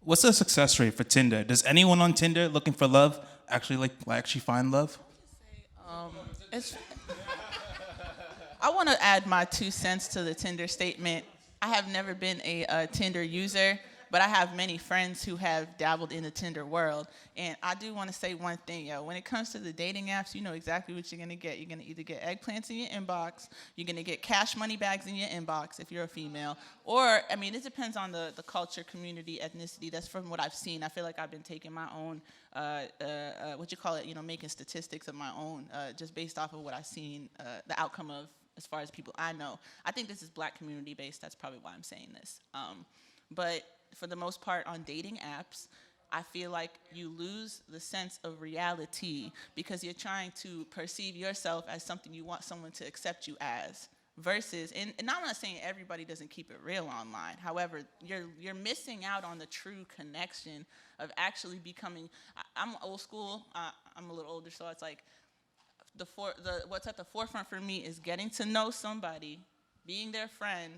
What's the success rate for Tinder? Does anyone on Tinder looking for love actually find love? It's, I want to add my 2 cents to the Tinder statement. I have never been a Tinder user, but I have many friends who have dabbled in the Tinder world. And I do want to say one thing, yo. When it comes to the dating apps, you know exactly what you're going to get. You're going to either get eggplants in your inbox, you're going to get cash money bags in your inbox if you're a female, or, I mean, it depends on the culture, community, ethnicity. That's from what I've seen. I feel like I've been taking my own, making statistics of my own, just based off of what I've seen, the outcome of as far as people I know. I think this is black community based. That's probably why I'm saying this. But for the most part on dating apps, I feel like you lose the sense of reality because you're trying to perceive yourself as something you want someone to accept you as. Versus, and I'm not saying everybody doesn't keep it real online. However, you're missing out on the true connection of actually becoming. I'm old school. I'm a little older, so it's like what's at the forefront for me is getting to know somebody, being their friend,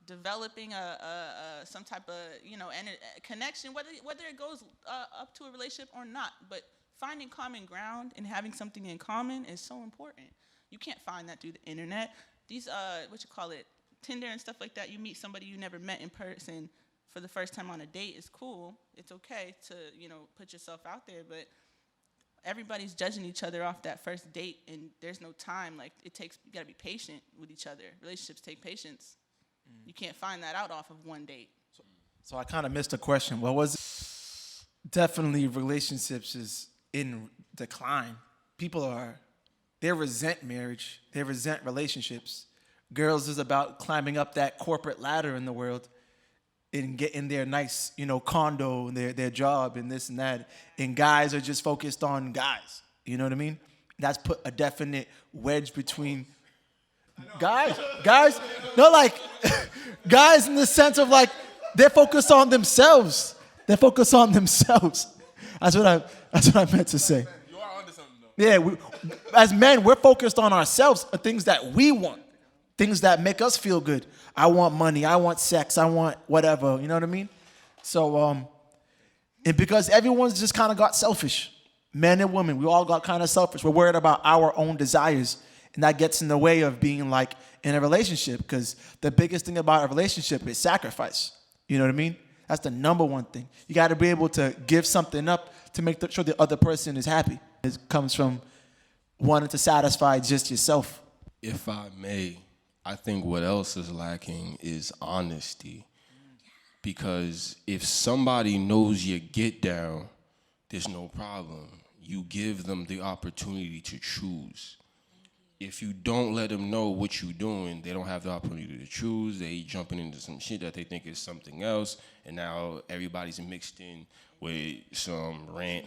developing some type of connection, whether it goes up to a relationship or not. But finding common ground and having something in common is so important. You can't find that through the internet. These Tinder and stuff like that. You meet somebody you never met in person for the first time on a date is cool. It's okay to put yourself out there, but everybody's judging each other off that first date, and there's no time. Like you gotta be patient with each other. Relationships take patience. You can't find that out off of one date. So I kind of missed a question. What was it? Definitely relationships is in decline. They resent marriage. They resent relationships. Girls is about climbing up that corporate ladder in the world and getting their nice, condo and their job and this and that. And guys are just focused on guys. You know what I mean? That's put a definite wedge between guys, no, like guys in the sense of like they're focused on themselves. They're focused on themselves. That's what I meant to say. You are onto something though. Yeah, as men, we're focused on ourselves, things that we want, things that make us feel good. I want money. I want sex. I want whatever. You know what I mean? So, and because everyone's just kind of got selfish, men and women, we all got kind of selfish. We're worried about our own desires. And that gets in the way of being like in a relationship, because the biggest thing about a relationship is sacrifice. You know what I mean? That's the number one thing. You got to be able to give something up to make sure the other person is happy. It comes from wanting to satisfy just yourself. If I may, I think what else is lacking is honesty. Because if somebody knows you get down, there's no problem. You give them the opportunity to choose. If you don't let them know what you're doing, they don't have the opportunity to choose. They jumping into some shit that they think is something else, and now everybody's mixed in with some rant.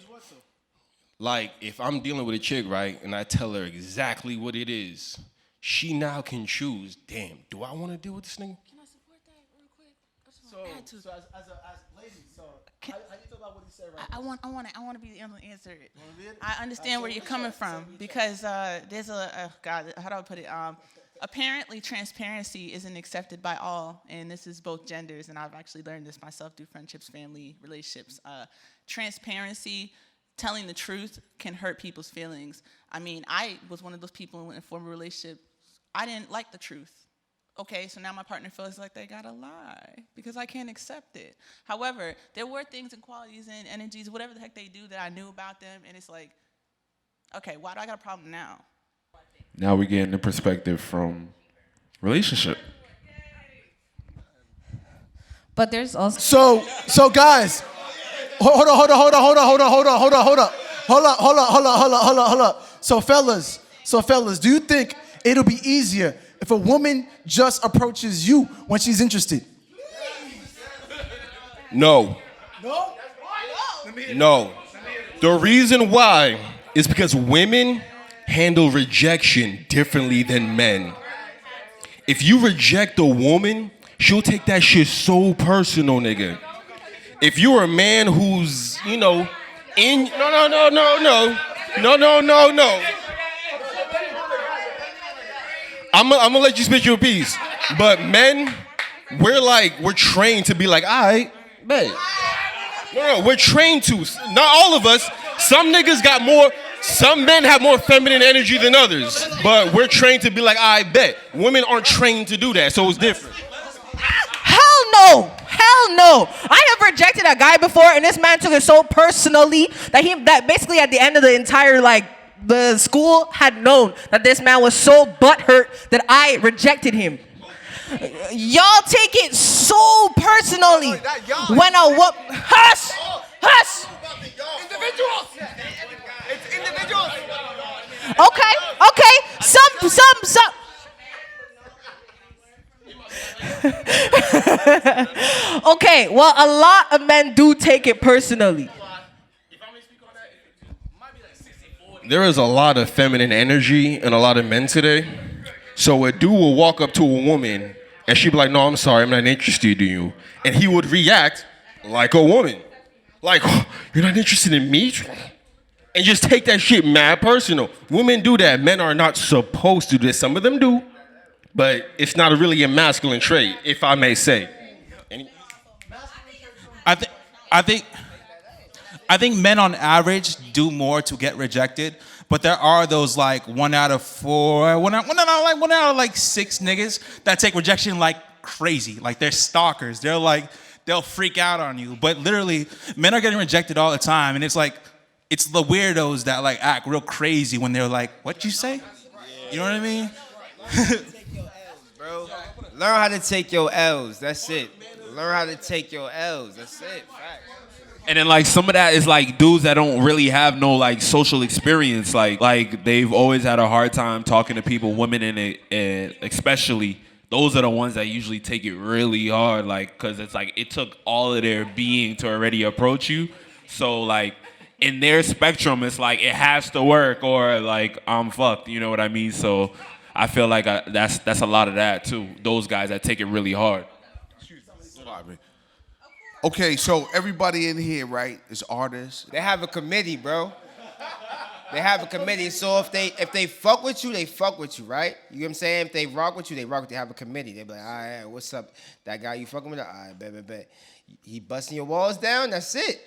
Like, if I'm dealing with a chick, right, and I tell her exactly what it is, she now can choose, damn, do I want to deal with this nigga? Can I support that real quick? So as ladies, how you feel about what he said right I want to be able to answer it. I understand where you're coming from because there's how do I put it? Apparently, transparency isn't accepted by all, and this is both genders, and I've actually learned this myself through friendships, family, relationships. Transparency, telling the truth can hurt people's feelings. I mean, I was one of those people in a former relationship. I didn't like the truth. Okay, so now my partner feels like they gotta lie because I can't accept it. However, there were things and qualities and energies, whatever the heck they do, that I knew about them, and it's like, okay, why do I got a problem now? Now we get the perspective from relationship. But there's also So guys, hold up. So fellas, do you think it'll be easier if a woman just approaches you when she's interested? No. No. The reason why is because women handle rejection differently than men. If you reject a woman, she'll take that shit so personal, nigga. If you're a man who's, no. I'm gonna let you spit your piece. But men, we're trained to be like, all right, bet. No, we're trained to. Not all of us. Some niggas got more. Some men have more feminine energy than others. But we're trained to be like, I bet. Women aren't trained to do that, so it's different. Hell no. Hell no. I have rejected a guy before, and this man took it so personally that basically at the end of the entire, like, the school had known that this man was so butthurt that I rejected him. Y'all take it so personally. When a hush, hush. Individuals. It's individuals. Okay. Some. Okay, well, a lot of men do take it personally. There is a lot of feminine energy in a lot of men today. So a dude will walk up to a woman and she'd be like, no, I'm sorry, I'm not interested in you. And he would react like a woman. Like, oh, you're not interested in me? And just take that shit mad personal. Women do that. Men are not supposed to do this. Some of them do. But it's not really a masculine trait, if I may say. I think men on average do more to get rejected, but there are those like 1 out of 4, one out of like 6 niggas that take rejection like crazy. Like they're stalkers. They'll freak out on you. But literally, men are getting rejected all the time, and it's like it's the weirdos that like act real crazy when they're like, "What you say?" You know what I mean? Bro, learn how to take your L's. That's it. Learn how to take your L's. That's it. Facts. And then like some of that is like dudes that don't really have no like social experience. Like they've always had a hard time talking to people, women in it, and especially those are the ones that usually take it really hard. Like, cause it's like it took all of their being to already approach you. So like in their spectrum, it's like it has to work or like I'm fucked. You know what I mean? So I feel like that's a lot of that too. Those guys that take it really hard. Okay, so everybody in here, right, is artists. They have a committee, bro. They have a committee. So if they fuck with you, they fuck with you, right? You know what I'm saying? If they rock with you, they rock with you. They have a committee. They be like, all right, what's up? That guy you fucking with? All right, bet. He busting your walls down, that's it.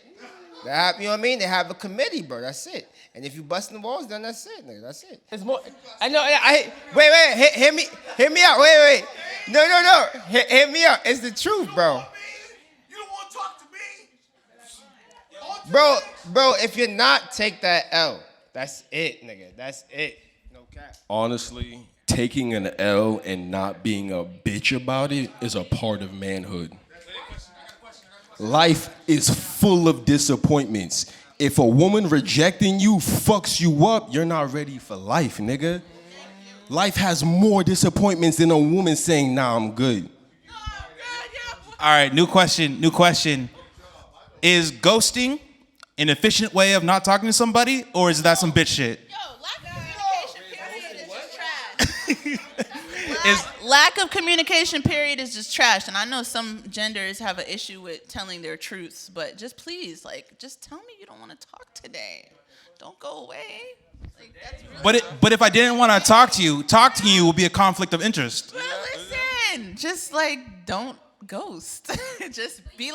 You know what I mean? They have a committee, bro. That's it. And if you busting the walls down, that's it, nigga. That's it. It's more. I know. Wait. Hear me out. Wait. No. Hear me out. It's the truth, bro. You don't want to talk to me? Bro, if you're not, take that L. That's it, nigga. That's it. No cap. Honestly, taking an L and not being a bitch about it is a part of manhood. Life is full of disappointments. If a woman rejecting you fucks you up, you're not ready for life, nigga. Life has more disappointments than a woman saying, nah, I'm good. All right, new question. Is ghosting an efficient way of not talking to somebody, or is that some bitch shit? Lack of communication, period, is just trash. And I know some genders have an issue with telling their truths, but just please, just tell me you don't want to talk today. Don't go away. That's really But if I didn't want to talk to you will be a conflict of interest. Well, listen, just don't ghost. Just be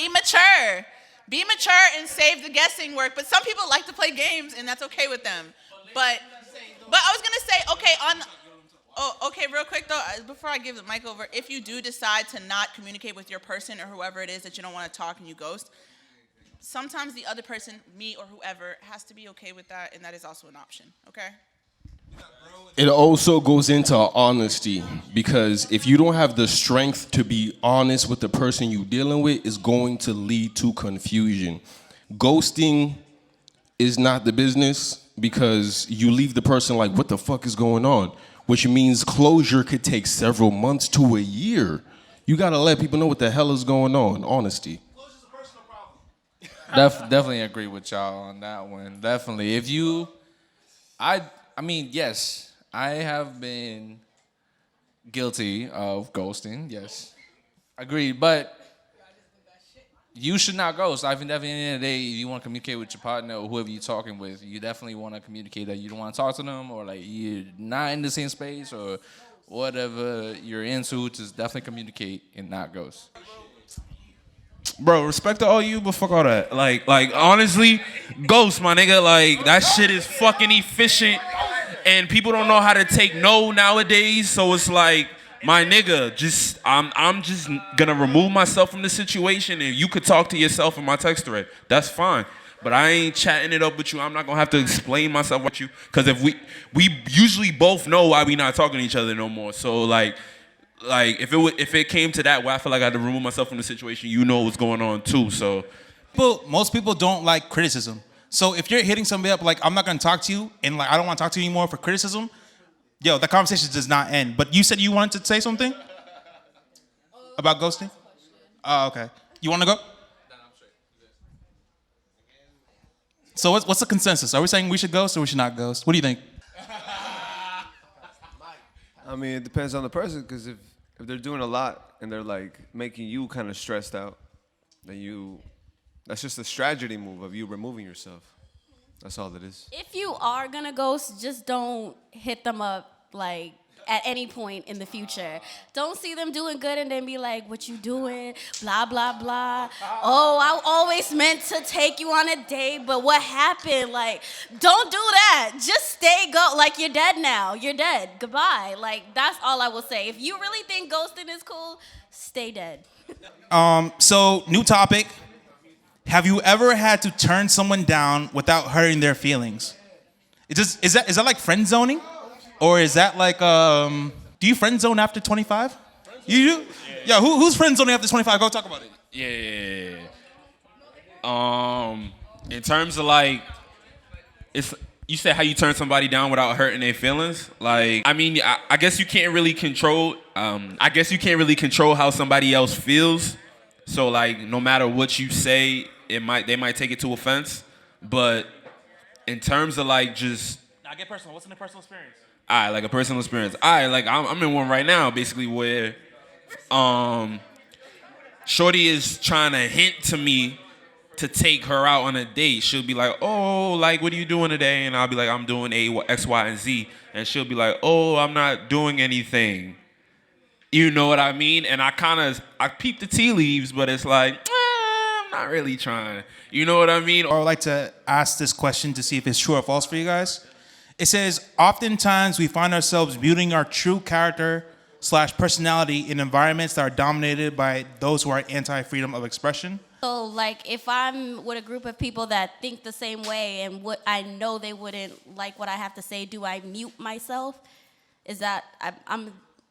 mature. Be mature and save the guessing work. But some people like to play games, and that's okay with them. But I was gonna say, okay, real quick though, before I give the mic over, if you do decide to not communicate with your person or whoever it is that you don't want to talk and you ghost, sometimes the other person, me or whoever, has to be okay with that, and that is also an option. Okay. It also goes into honesty, because if you don't have the strength to be honest with the person you're dealing with, it's going to lead to confusion. Ghosting is not the business, because you leave the person like, what the fuck is going on? Which means closure could take several months to a year. You gotta let people know what the hell is going on. Honesty. Closure's a personal problem. Definitely agree with y'all on that one. Definitely. I mean, yes, I have been guilty of ghosting. Yes, agreed. But you should not ghost. I think at the end of the day, if you want to communicate with your partner or whoever you're talking with, you definitely want to communicate that you don't want to talk to them, or like you're not in the same space, or whatever you're into. Just definitely communicate and not ghost. Bro, respect to all you, but fuck all that. Like honestly, ghost, my nigga. Like that shit is fucking efficient, and people don't know how to take no nowadays. So it's like, my nigga, I'm just gonna remove myself from the situation, and you could talk to yourself in my text thread. That's fine. But I ain't chatting it up with you. I'm not gonna have to explain myself with you, because if we usually both know why we not talking to each other no more. So like if it came to that where I feel like I had to remove myself from the situation, you know what's going on too. So Most people don't like criticism. So if you're hitting somebody up like, I'm not gonna talk to you, and like I don't want to talk to you anymore for criticism, yo, the conversation does not end. But you said you wanted to say something about ghosting. Oh, okay. You want to go? So what's the consensus? Are we saying we should ghost or we should not ghost? What do you think? I mean, it depends on the person, because if they're doing a lot and they're like making you kind of stressed out, then that's just a strategy move of you removing yourself. That's all it is. If you are gonna ghost, just don't hit them up like at any point in the future. Don't see them doing good and then be like, what you doing? Blah, blah, blah. Oh, I always meant to take you on a date, but what happened? Like, don't do that. Just go. Like, you're dead now. You're dead. Goodbye. Like, that's all I will say. If you really think ghosting is cool, stay dead. So new topic. Have you ever had to turn someone down without hurting their feelings? Is that like friend zoning? Or is that like, do you friend zone after 25? You do? Yeah, who's friend zoning after 25? Go talk about it. yeah. In terms of like, you said how you turn somebody down without hurting their feelings. Like, I mean, I guess you can't really control. I guess you can't really control how somebody else feels. So like, no matter what you say, they might take it to offense. But in terms of like just. Now get personal. What's in the personal experience? All right, like a personal experience. All right, like I'm in one right now, basically, where Shorty is trying to hint to me to take her out on a date. She'll be like, oh, like, what are you doing today? And I'll be like, I'm doing X, Y, and Z. And she'll be like, oh, I'm not doing anything. You know what I mean? And I peep the tea leaves, but it's like, I'm not really trying. You know what I mean? Or I would like to ask this question to see if it's true or false for you guys. It says, oftentimes we find ourselves muting our true character / personality in environments that are dominated by those who are anti-freedom of expression. So, like, if I'm with a group of people that think the same way and what I know they wouldn't like what I have to say, do I mute myself? Is that,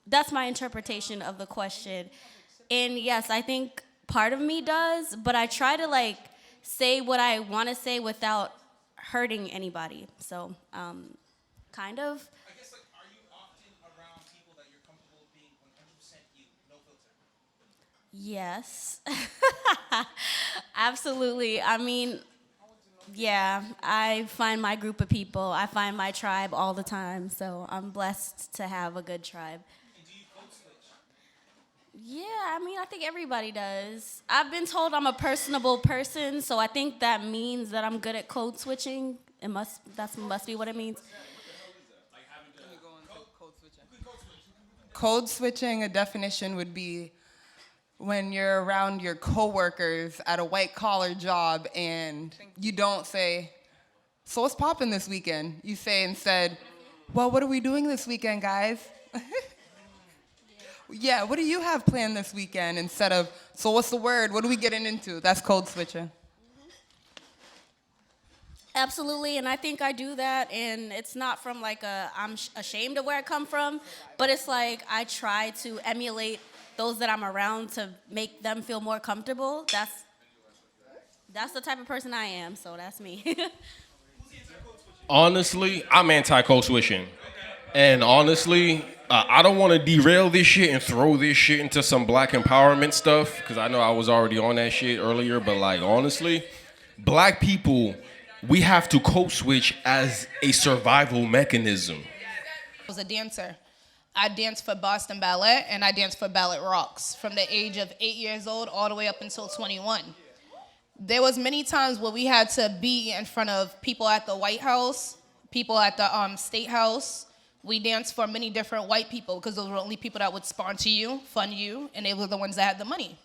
that's my interpretation of the question. And yes, I think part of me does, but I try to, like, say what I want to say without hurting anybody. So, kind of. I guess, like, are you often around people that you're comfortable being 100% you, no filter? Yes. Absolutely. I mean, yeah, I find my group of people. I find my tribe all the time. So I'm blessed to have a good tribe. And do you code switch? Yeah, I mean, I think everybody does. I've been told I'm a personable person, so I think that means that I'm good at code switching. That must be what it means. Code switching, a definition would be when you're around your coworkers at a white collar job and you don't say, so what's poppin' this weekend? You say instead, well, what are we doing this weekend, guys? Yeah, what do you have planned this weekend? Instead of, so what's the word? What are we getting into? That's code switching. Absolutely, and I think I do that, and it's not from like I'm ashamed of where I come from, but it's like I try to emulate those that I'm around to make them feel more comfortable. That's the type of person I am, so that's me. Honestly, I'm anti-code switching. And honestly, I don't want to derail this shit and throw this shit into some black empowerment stuff, because I know I was already on that shit earlier, but like, honestly, black people, we have to code switch as a survival mechanism. I was a dancer. I danced for Boston Ballet and I danced for Ballet Rocks from the age of 8 years old all the way up until 21. There was many times where we had to be in front of people at the White House, people at the State House. We danced for many different white people because those were the only people that would sponsor you, fund you, and they were the ones that had the money.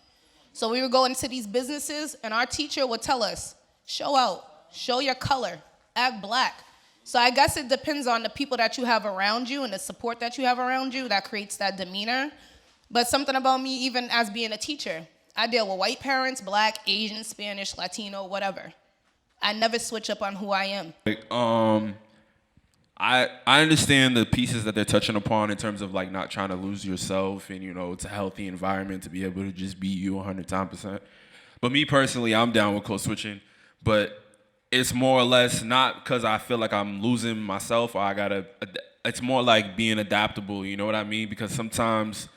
So we would go into these businesses, and our teacher would tell us, show out, show your color, act black. So I guess it depends on the people that you have around you and the support that you have around you that creates that demeanor. But something about me, even as being a teacher, I deal with white parents, black, Asian, Spanish, Latino, whatever. I never switch up on who I am. I understand the pieces that they're touching upon in terms of like not trying to lose yourself and, you know, it's a healthy environment to be able to just be you 110%. But me personally, I'm down with code switching, but it's more or less not because I feel like I'm losing myself or it's more like being adaptable, you know what I mean? Because sometimes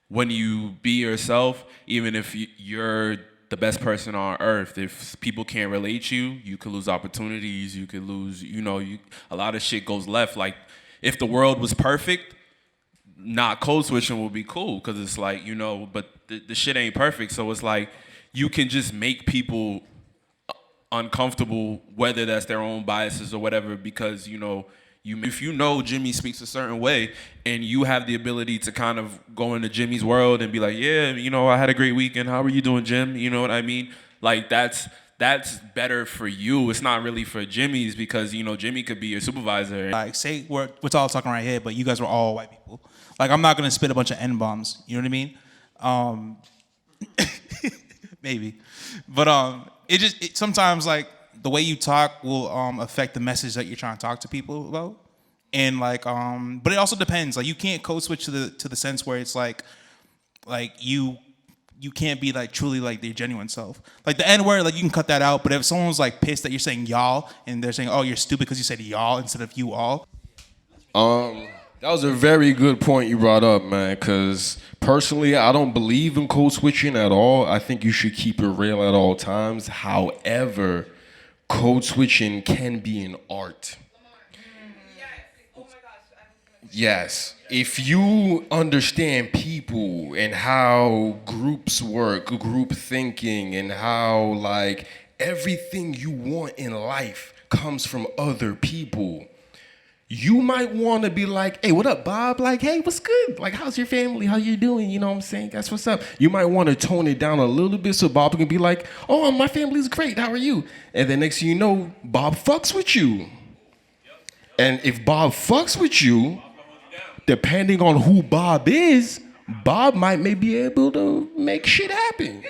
when you be yourself, even if you're the best person on earth, if people can't relate you could lose opportunities, you could lose, a lot of shit goes left. Like, if the world was perfect, not code switching would be cool, because it's like, but the shit ain't perfect, so it's like, you can just make people uncomfortable, whether that's their own biases or whatever, because, if Jimmy speaks a certain way and you have the ability to kind of go into Jimmy's world and be like, yeah, I had a great weekend. How are you doing, Jim? You know what I mean? Like, that's better for you. It's not really for Jimmy's, because, Jimmy could be your supervisor. Like, say we're all talking right here, but you guys were all white people. Like, I'm not going to spit a bunch of N-bombs. You know what I mean? Maybe. But it sometimes, like, the way you talk will affect the message that you're trying to talk to people about, and like, but it also depends. Like, you can't code switch to the sense where it's like you can't be like truly like their genuine self. Like the N word, like you can cut that out. But if someone's like pissed that you're saying y'all and they're saying, oh, you're stupid because you said y'all instead of you all. That was a very good point you brought up, man, because personally, I don't believe in code switching at all. I think you should keep it real at all times. However, code switching can be an art. Yes. If you understand people and how groups work, group thinking, and how like everything you want in life comes from other people, you might want to be like, hey, what up, Bob? Like, hey, what's good? Like, how's your family? How you doing? You know what I'm saying? That's what's up. You might want to tone it down a little bit so Bob can be like, oh, my family's great. How are you? And then next thing you know, Bob fucks with you. And if Bob fucks with you, depending on who Bob is, Bob might may be able to make shit happen.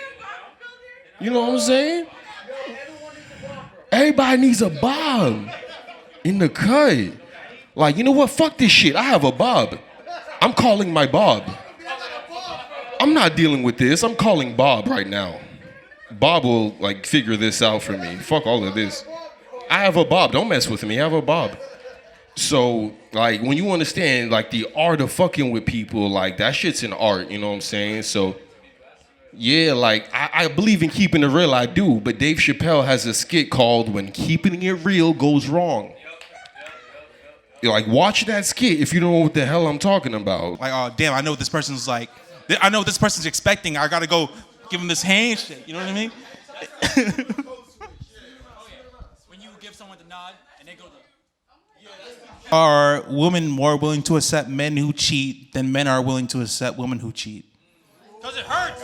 You know what I'm saying? Everybody needs a Bob in the cut. Like, you know what? Fuck this shit. I have a Bob. I'm calling my Bob. I'm not dealing with this. I'm calling Bob right now. Bob will, like, figure this out for me. Fuck all of this. I have a Bob. Don't mess with me. I have a Bob. So, like, when you understand, like, the art of fucking with people, like, that shit's an art. You know what I'm saying? So, yeah, like, I believe in keeping it real. I do. But Dave Chappelle has a skit called When Keeping It Real Goes Wrong. Like, watch that skit if you don't know what the hell I'm talking about. Like, oh, damn, I know what this person's like. I know what this person's expecting. I got to go give him this handshake. You know what I mean? When you give someone the nod and they go Are women more willing to accept men who cheat than men are willing to accept women who cheat? because it hurts.